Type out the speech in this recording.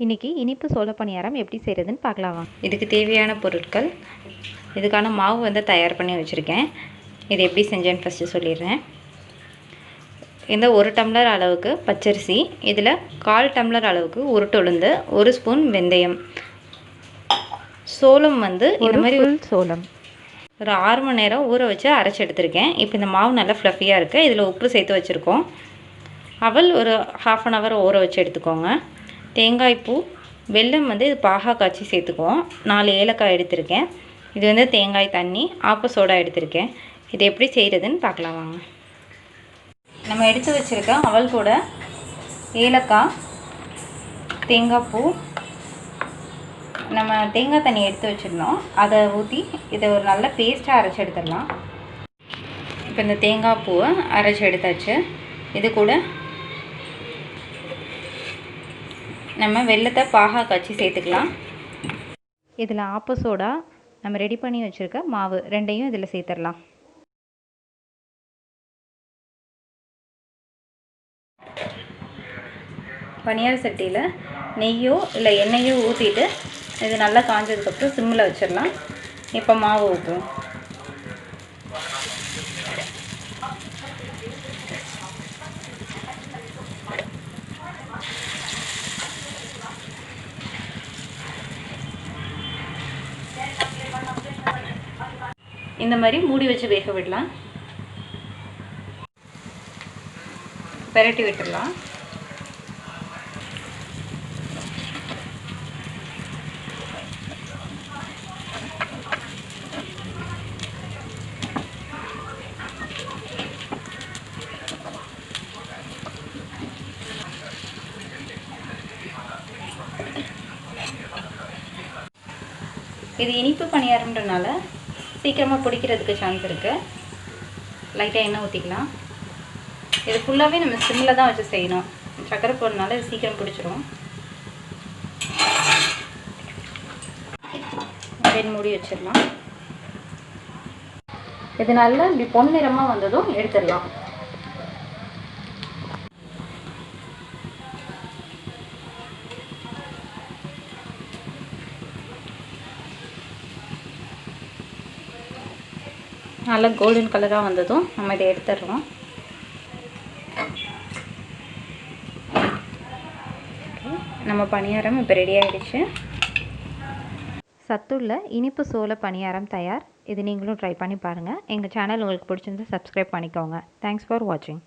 இன்றைக்கி இனிப்பு சோள பணியாரம் எப்படி செய்கிறதுன்னு பார்க்கலாம் வாங்க. இதுக்கு தேவையான பொருட்கள், இதுக்கான மாவு வந்து தயார் பண்ணி வச்சுருக்கேன். இது எப்படி செஞ்சேன்னு ஃபஸ்ட்டு சொல்லிடுறேன். இந்த 1 டம்ளர் அளவுக்கு பச்சரிசி, இதில் 1/4 டம்ளர் அளவுக்கு உருட்டுளுந்து, 1 ஸ்பூன் வெந்தயம், சோளம் வந்து இந்த மாதிரி சோளம் ஒரு 6 மணி நேரம் ஊற வச்சு அரைச்சி எடுத்திருக்கேன். இப்போ இந்த மாவு நல்லா ஃப்ளஃபியாக இருக்குது. இதில் உப்பு சேர்த்து வச்சுருக்கோம். அவல் ஒரு 1/2 அன் ஹவர் ஊற வச்சு எடுத்துக்கோங்க. தேங்காய் பூ, வெல்லம் வந்து இது பாகா காய்ச்சி சேர்த்துக்குவோம். 4 ஏலக்காய் எடுத்திருக்கேன். இது வந்து தேங்காய் தண்ணி, ஆப்ப சோடா எடுத்திருக்கேன். இது எப்படி செய்கிறதுன்னு பார்க்கலாம் வாங்க. நம்ம எடுத்து வச்சுருக்க அவல் கூட ஏலக்காய், தேங்காய் பூ, நம்ம தேங்காய் தண்ணி எடுத்து வச்சுருந்தோம், அதை ஊற்றி இதை ஒரு நல்ல பேஸ்ட்டாக அரைச்சி எடுத்துடலாம். இப்போ இந்த தேங்காய் பூவை அரைச்சி எடுத்தாச்சு. இது கூட நம்ம வெல்லத்தை பாகா காய்ச்சி சேர்த்துக்கலாம். இதில் ஆப்ப சோடா, நம்ம ரெடி பண்ணி வச்சுருக்க மாவு ரெண்டையும் இதில் சேர்த்துடலாம். பனியார சட்டியில் நெய்யோ இல்லை எண்ணெயோ ஊற்றிட்டு இது நல்லா காஞ்சதுக்கப்புறம் சிம்மில் வச்சிடலாம். இப்போ மாவு ஊற்றுவோம். இந்த மாதிரி மூடி வச்சு வேக விடலாம். பெரட்டி விட்டுடலாம். இது இனிப்பு பணியாரம்ன்றனால சீக்கிரமாக பிடிக்கிறதுக்கு சான்ஸ் இருக்குது. லைட்டாக எண்ணெய் ஊற்றிக்கலாம். இது ஃபுல்லாகவே நம்ம சிம்மில் தான் வச்சு செய்யணும். சக்கரை போடுறதுனால இது சீக்கிரம் பிடிச்சிரும். அப்படின்னு மூடி வச்சிடலாம். இது நல்லா இப்படி பொன்னிறமாக வந்ததும் எடுத்துடலாம். நல்லா கோல்டன் கலராக வந்ததும் நம்ம இதை எடுத்துடுறோம். நம்ம பணியாரம் இப்போ ரெடி ஆகிடுச்சு. சத்துள்ள இனிப்பு சோள பணியாரம் தயார். இது நீங்களும் ட்ரை பண்ணி பாருங்கள். எங்கள் சேனல் உங்களுக்கு பிடிச்சிருந்தா சப்ஸ்கிரைப் பண்ணிக்கோங்க. தேங்க்ஸ் ஃபார் வாட்சிங்.